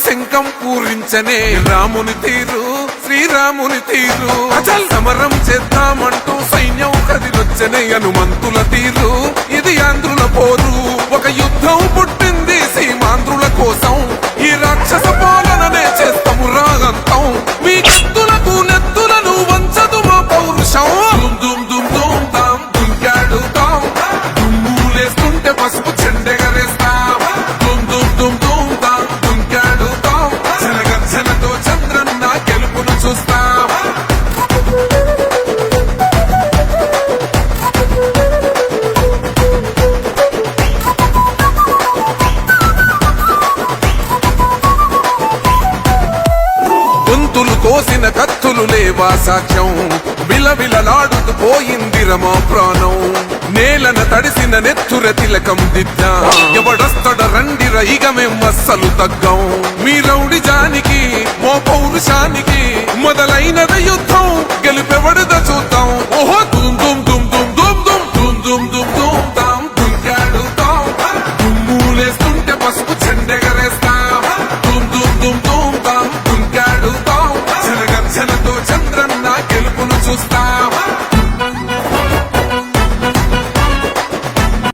శంఖం పూరించనే రాముని తీరు శ్రీరాముని తీరు అచల్ సమరం చేద్దామంటూ సైన్యం కదిలొచ్చనే హనుమంతుల తీరు ఇది ఆంధ్రుల పోరు ఒక యుద్ధం పుట్టింది సీమాంధ్రుల కోసం ఈ రాక్షస పాలననే చేస్తాము రాగంతం మీ కత్తులకు నెత్తులను వంచదు మా పౌరుషం దుమ్ దుమ్ దుమ్ తాం దుంకాడుతాం దుమ్ములేస్తుంటే పసుపు చెండెగరేస్తాం దుమ్ దుమ్ దుమ్ దుమ్ తాం దుంకాడుతాం జనగర్జనతో చంద్రన్న గెలుపును చూస్తాం గొంతులు కోసిన కత్తులు లేవా సాక్ష్యం విలవిలలాడుతూ పోయింది రమా ప్రాణం నేలన తడిసిన నెత్తుర తిలకం దిద్దా ఎవడొస్తడ రండి రైగ మేమస్సలు తగ్గం మీ రౌడి జానికి మో పౌరుషానికి మొదలైనద యుద్ధం గెలుపెవడద చూద్దాం